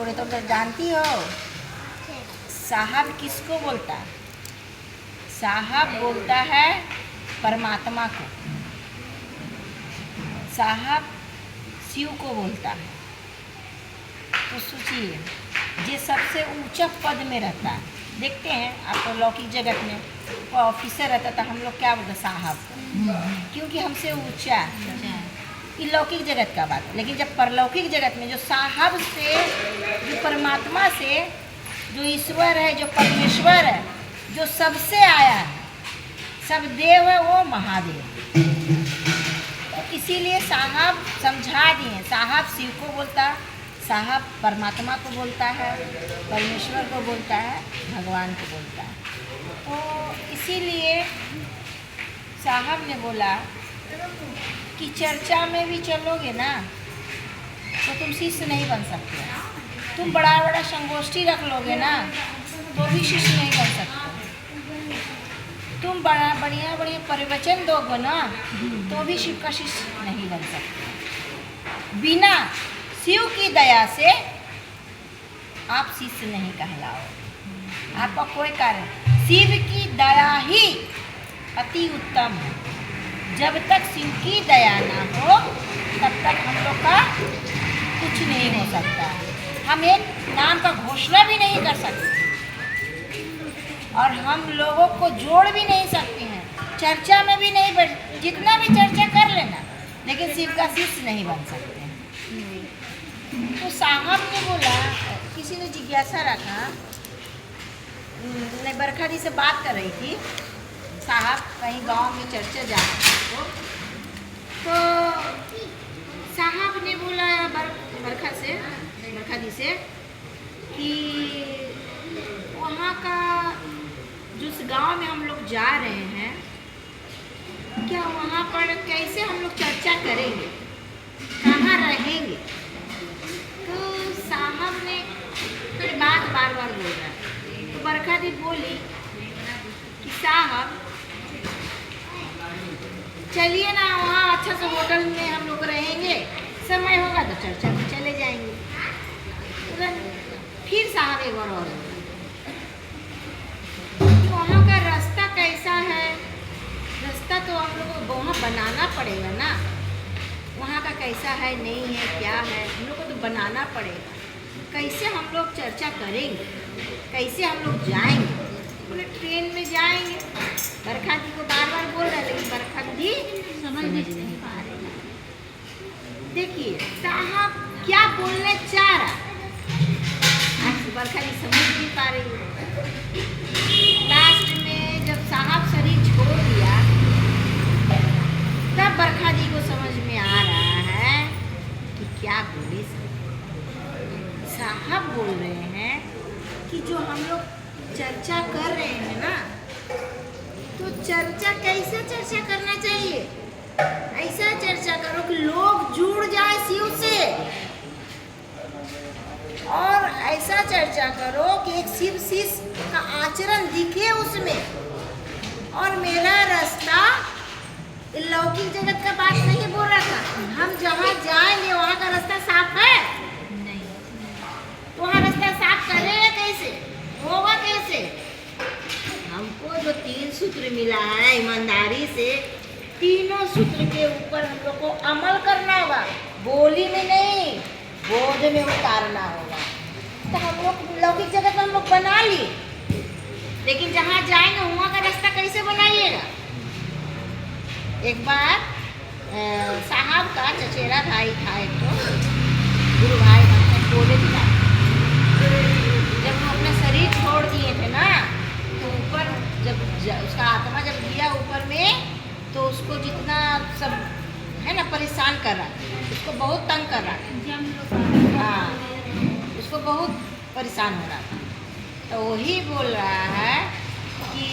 थोड़े तो जानती हो साहब किसको बोलता है? साहब बोलता है परमात्मा को, साहब शिव को बोलता है। तो सोचिए, ये सबसे ऊंचा पद में रहता है। देखते हैं आप तो लौकिक जगत में वो ऑफिसर रहता था, हम लोग क्या बोलते साहब, क्योंकि हमसे ऊंचा है। ये लौकिक जगत का बात है। लेकिन जब परलौकिक जगत में जो साहब से, जो परमात्मा से, जो ईश्वर है, जो परमेश्वर है, जो सबसे आया है, सब देव है, वो महादेव। तो इसीलिए साहब समझा दिए, साहब शिव को बोलता है, साहब परमात्मा को बोलता है, परमेश्वर को बोलता है, भगवान को बोलता है। तो इसीलिए साहब ने बोला कि चर्चा में भी चलोगे ना तो तुम शिष्य नहीं बन सकते। तुम बड़ा बड़ा संगोष्ठी रख लोगे ना तो भी शिष्य नहीं बन सकते। तुम बड़ा बढ़िया बढ़िया प्रवचन दोगे ना तो भी शिव का शिष्य नहीं बन सकते। बिना शिव की दया से आप शिष्य नहीं कहलाओ। आपका कोई कारण, शिव की दया ही अति उत्तम है। जब तक शिव की दया ना हो तब तक हम लोग का कुछ नहीं हो सकता। हम एक नाम का घोषणा भी नहीं कर सकते और हम लोगों को जोड़ भी नहीं सकते हैं। चर्चा में भी नहीं बैठ, जितना भी चर्चा कर लेना, लेकिन शिव का शिष्य नहीं बन सकते हैं। तो साहब ने बोला, किसी ने जिज्ञासा रखा, मैं बरखा जी से बात कर रही थी, साहब कहीं गांव में चर्चा जा रही तो साहब ने बोला बरखा जी से कि वहाँ का जिस गांव में हम लोग जा रहे हैं, क्या वहाँ पर कैसे हम लोग चर्चा करेंगे, कहाँ रहेंगे? तो साहब ने फिर बात बार बार बोल रहा है। तो बरखा दी बोली कि साहब चलिए ना, वहाँ अच्छा से होटल में हम लोग रहेंगे, समय होगा तो चर्चा में चले जाएंगे। फिर साहब एक और वहाँ का रास्ता कैसा है? रास्ता तो हम लोग को वहाँ बनाना पड़ेगा ना, वहाँ का कैसा है, नहीं है, क्या है, हम लोग को तो बनाना पड़ेगा। कैसे हम लोग चर्चा करेंगे, कैसे हम लोग जाएंगे? बोले ट्रेन में जाएंगे। बरखा दी को बार बार बोल रहा, लेकिन बरखा दी समझ नहीं पा रही। देखिए साहब क्या बोलने चाह रहा, बरखा दी समझ नहीं पा रही। लास्ट में जब साहब शरीर छोड़ दिया तब बरखा दी को समझ में आ रहा है कि क्या बोले। साहब बोल रहे हैं कि जो हम लोग चर्चा कर रहे हैं ना, तो चर्चा कैसे चर्चा करना चाहिए? ऐसा चर्चा करो कि लोग जुड़ जाए शिव से, और ऐसा चर्चा करो कि एक शिव शिष्य का आचरण दिखे उसमें। और मेरा रास्ता लौकिक जगत का बात नहीं बोल रहा था, हम जहाँ जाएंगे वहाँ का रास्ता साफ है नहीं, तो वहाँ रास्ता साफ करेगा कैसे, होगा कैसे? हमको जो 3 सूत्र मिला है ईमानदारी से, तीनों सूत्र के ऊपर हम लोग को अमल करना होगा, बोली में नहीं, बोझ में उतारना होगा। तो हम लोग लौकिक जगत में हम लोग बना लिए, लेकिन जहाँ जाएंगे वहाँ का रास्ता कैसे बनाइएगा? एक बार साहब का चचेरा भाई था, एक तो गुरु भाई बोले था, जब वो अपना शरीर छोड़ दिए थे ना, तो ऊपर जब उसका आत्मा जब गया ऊपर में, तो उसको जितना सब है ना परेशान कर रहा, उसको बहुत तंग कर रहा, हाँ, उसको बहुत परेशान हो रहा था। तो वही बोल रहा है कि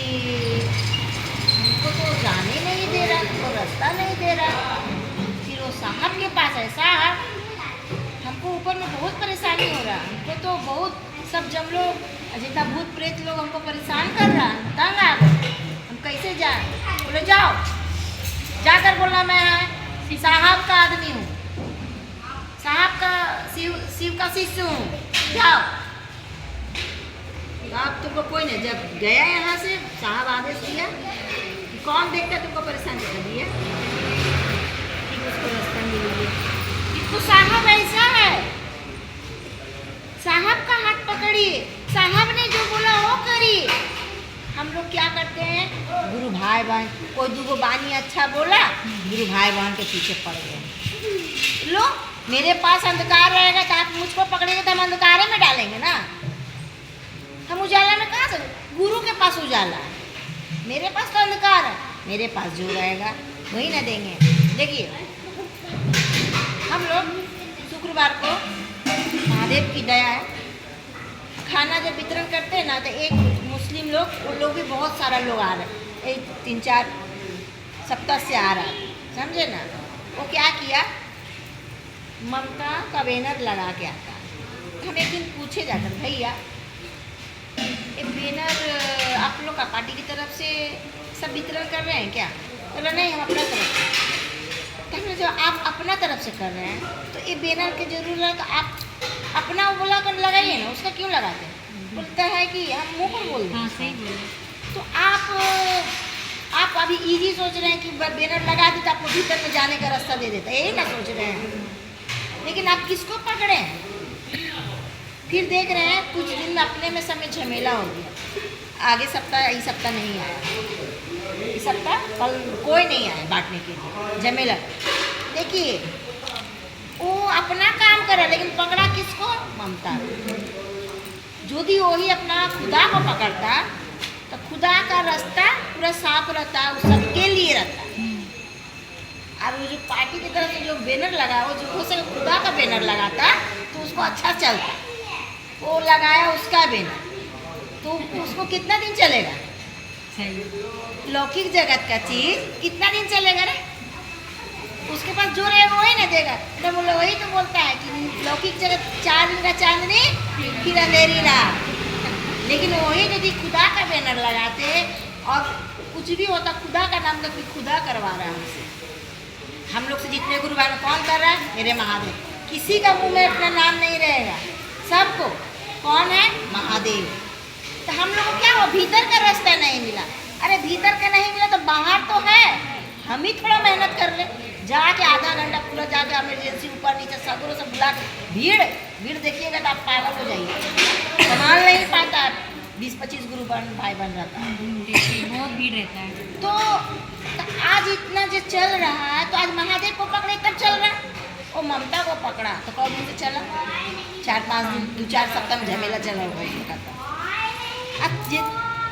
हमको तो जाने नहीं दे रहा, हमको रास्ता नहीं दे रहा। फिर वो साहब के पास है, साहब हमको ऊपर में बहुत परेशानी हो रहा, हमको तो बहुत सब जब लोग जितना भूत प्रेत लोग हमको परेशान कर रहा, तंग आ गए, हम कैसे जाए? बोले जाओ, जाकर बोलना मैं साहब का आदमी हूँ, साहब का शिव का शिष्य हूँ, जाओ। अब तुमको कोई नहीं, जब गया यहाँ से साहब आदेश दिया, कौन देखता तुमको परेशान कर दिया कि उसको रास्ता मिल गया। तो साहब ऐसा है, साहब का हाथ पकड़िए, साहब ने जो बोला वो करिए। हम लोग क्या करते हैं, गुरु भाई बहन कोई दूगो बानी अच्छा बोला, गुरु भाई बहन के पीछे पड़ गए। लो मेरे पास अंधकार रहेगा तो आप मुझको पकड़ेंगे तो हम अंधकारे में डालेंगे ना, हम उजाला में कहाँ से। गुरु के पास उजाला है, मेरे पास तो अंधकार है, मेरे पास जो रहेगा वही ना देंगे। देखिए हम लोग शुक्रवार को महादेव की दया है, खाना जब वितरण करते हैं ना तो एक मुस्लिम लोग, उन लोग भी बहुत सारा लोग आ रहे हैं, एक 3-4 सप्ताह से आ रहा है, समझे ना। वो क्या किया, ममता का बैनर लगा के आता है। हम एक दिन पूछे जाकर, भैया ये बैनर आप लोग का पार्टी की तरफ से सब वितरण कर रहे हैं क्या? बोला नहीं, हम अपना तरफ से। तो हमने जो आप अपना तरफ से कर रहे हैं तो ये बैनर की जरूरत आप अपना बोला कर लगाइए ना, उसका क्यों लगाते हैं? बोलता है कि हम मुँह को बोल हाँ सही बोले। तो आप अभी इजी सोच रहे हैं कि बैनर लगा दी तो आपको भीतर में जाने का रास्ता दे देता है, यही ना सोच रहे हैं। लेकिन आप किसको पकड़े हैं? फिर देख रहे हैं कुछ दिन अपने में समय झमेला हो गया, आगे सप्ताह इस सप्ताह नहीं आया, इस सप्ताह कल कोई नहीं आया बांटने के लिए, झमेला। देखिए वो अपना काम कर रहा है लेकिन पकड़ा किसको? ममता। यदि वही अपना खुदा को पकड़ता तो खुदा का रास्ता पूरा साफ रहता, वो सबके लिए रहता। और वो जो पार्टी की तरफ से जो बैनर लगा, वो जो हो सके खुदा का बैनर लगाता तो उसको अच्छा चलता। वो लगाया उसका बैनर तो उसको कितना दिन चलेगा? सही। लौकिक जगत का चीज कितना दिन चलेगा रे? उसके पास जो रहेगा वही ना देगा। तो बोले वही तो बोलता है कि लौकिक जगत 4 दिन का चांदनी फिर अंधेरी रात। लेकिन वही यदि खुदा का बैनर लगाते और कुछ भी होता, खुदा का नाम तक भी खुदा करवा रहा है हमसे। हम लोग से जितने गुरु भाई कौन कर रहा है? मेरे महादेव। किसी का मुंह में अपना नाम नहीं रहेगा, सबको कौन है? महादेव। तो हम लोग को क्या हो, भीतर का रास्ता नहीं मिला। अरे भीतर का नहीं मिला तो बाहर तो है, हम ही थोड़ा मेहनत कर ले, जाके आधा घंटा पूरा जाके इमरजेंसी ऊपर नीचे सगरों से बुला के भीड़ देखिएगा तो आप पागल हो जाइए, संभाल नहीं पाता। 20-25 गुरु भाई बन रहता है, बहुत भीड़ रहता है। तो आज इतना जो चल रहा है तो आज महादेव को पकड़े तब चल रहा है। वो ममता को पकड़ा तो कौन दिन से चला? 4-5 दिन, 2-4 सप्ताह में झमेला चला हुआ। अब ये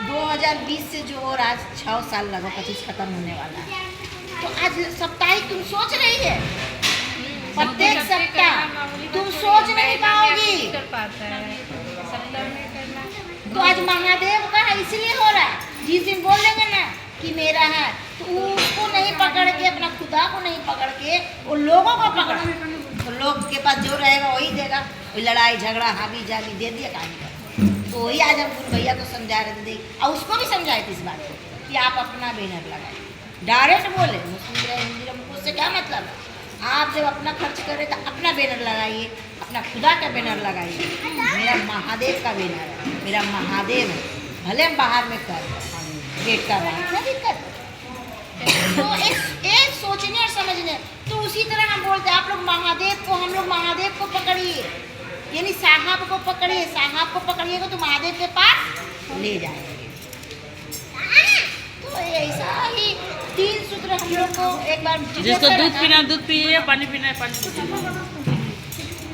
2020 से जो हो रहा है 6 साल लगा, 25 खत्म होने वाला है। तो आज साप्ताहिक तुम सोच रही है, प्रत्येक सप्ताह तुम सोच नहीं पाओगी। तो आज महादेव का इसलिए हो रहा है, जिस दिन बोल देंगे ना कि मेरा है तो उसको नहीं पकड़ के, अपना खुदा को नहीं पकड़ के, वो लोगों को पकड़ा तो लोग के पास जो रहेगा वही देगा। लड़ाई झगड़ा हावी जावी दे दिया कहानी। तो वही आज हम गुरु भैया को समझा रहे थे और उसको भी समझाए थे इस बात को कि आप अपना बैनर लगाइए। डायरेक्ट बोले, मुस्लिम रहे हिंदी रहे, मुझसे क्या मतलब है? आप जब अपना खर्च करें तो अपना बैनर लगाइए, अपना खुदा का बैनर लगाइए। मेरा महादेव का बैनर है, मेरा महादेव है, भले हम बाहर में कर गेट का बाहर, क्या दिक्कत? तो एक सोचने और समझने। तो उसी तरह हम बोलते हैं आप लोग महादेव को, हम लोग महादेव को पकड़िए, यानी साहब को पकड़िए। साहब को पकड़िएगा तो महादेव के पास ले जाएंगे। तो ऐसा ही 3 सूत्र हम लोग को एक बार जिसको दूध पीना दूध पिए, पानी पीना है पानी पीजिए।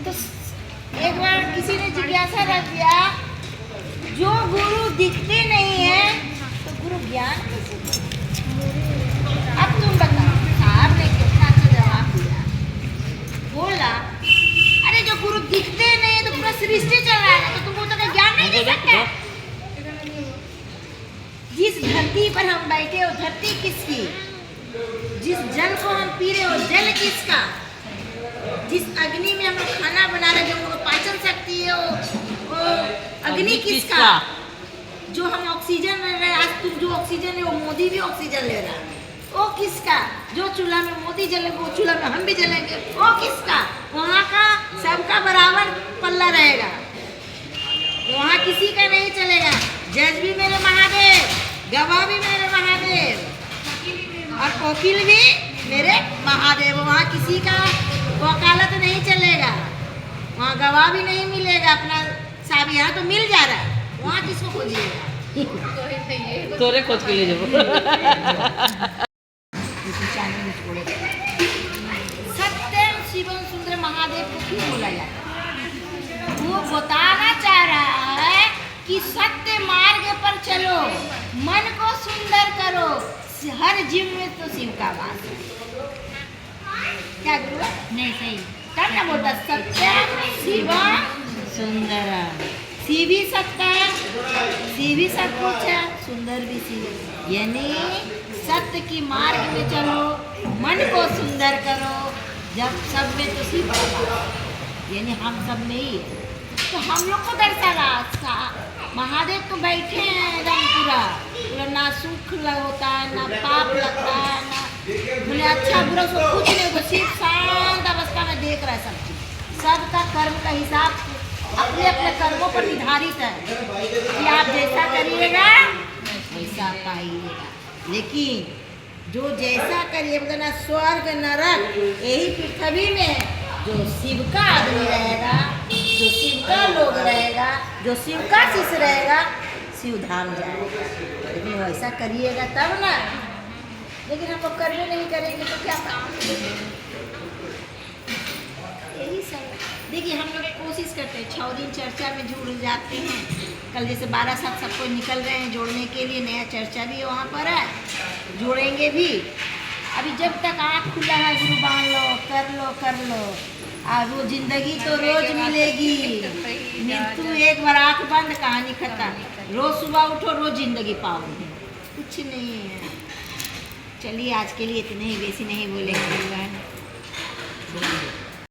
तो एक बार किसी ने जिज्ञासा रख दिया, जो गुरु दिखते नहीं है तो गुरु ज्ञान कैसे दें? अब तुम बताओ, साहब ने कितना अच्छा जवाब दिया। बोला अरे जो गुरु दिखते नहीं है तो पूरा सृष्टि चल रहा है तो तुम बोलते हो ज्ञान नहीं दे सकते? जिस धरती पर हम बैठे हो धरती किसकी? जिस जल को हम पी रहे हो जल किसका? जिस अग्नि में हम लोग खाना बना रहे, जो हम लोग पाचन शक्ति है वो अग्नि किसका? जो हम ऑक्सीजन ले रहे हैं, आज तुम जो ऑक्सीजन है वो मोदी भी ऑक्सीजन ले रहा है, वो किसका? जो चूल्हा में मोदी जलेंगे वो चूल्हा में हम भी जलेंगे, वो किसका? वहाँ का सबका बराबर पल्ला रहेगा। किसी का नहीं चलेगा। जज भी मेरे महादेव, गवाह भी मेरे महादेव और वकील भी मेरे महादेव। वहाँ किसी का वकालत नहीं चलेगा, वहाँ गवाह भी नहीं मिलेगा। अपना साहब यहाँ तो मिल जा रहा है, वहाँ किसको खोजिएगा? तोरे खोज के ले जाओ। सत्यम शिवम सुंदर महादेव को क्यों बोला जाता है? वो बताना चाह रहा है कि सत्य मार्ग पर चलो, मन को सुंदर करो, हर जीव में तो शिव का वास है। क्या गुरु? नहीं सही। तब ना बोलता सत्यम शिवम सुंदर। शिव भी सत्य है, शिव भी सब कुछ है, सुंदर भी शिव है। यानी सत्य की मार्ग में चलो, मन को सुंदर करो, जब सब में तो शिव का वास है। यानी हम सब में ही है। तो हम लोग को दर्शाना महादेव तो बैठे हैं एकदम पूरा ना सुख होता है, ना पाप लगता है, ना बोले अच्छा बुरा सब कुछ नहीं होता, सिर्फ शांत अवस्था में देख रहा है सब चीज। सबका कर्म का हिसाब अपने अपने कर्मों पर निर्धारित है कि आप जैसा करिएगा वैसा पाइएगा। लेकिन जो जैसा करिएगा ना, स्वर्ग नरक यही पृथ्वी में जो शिव का आदमी रहेगा, जो शिव का लोग रहेगा, जो शिव का शिष्य रहेगा, शिव धाम जाएगा। लेकिन वैसा करिएगा तब ना। लेकिन हम लोग कर्म नहीं करेंगे तो क्या पाएंगे? यही सब। देखिए हम लोग कोशिश करते हैं, 6 दिन चर्चा में जुड़ जाते हैं। कल जैसे 12 साल सब कोई निकल रहे हैं जोड़ने के लिए, नया चर्चा भी वहाँ पर है, जोड़ेंगे भी। अभी जब तक आँख खुला है गुरु बांध लो, कर लो। और वो जिंदगी तो रोज मिलेगी, मृत्यु एक बार आँख बंद, कहानी खत्म। रोज सुबह उठो, रोज जिंदगी पाओगे, कुछ नहीं है। चलिए आज के लिए इतने ही, बेसी नहीं बोलेंगे।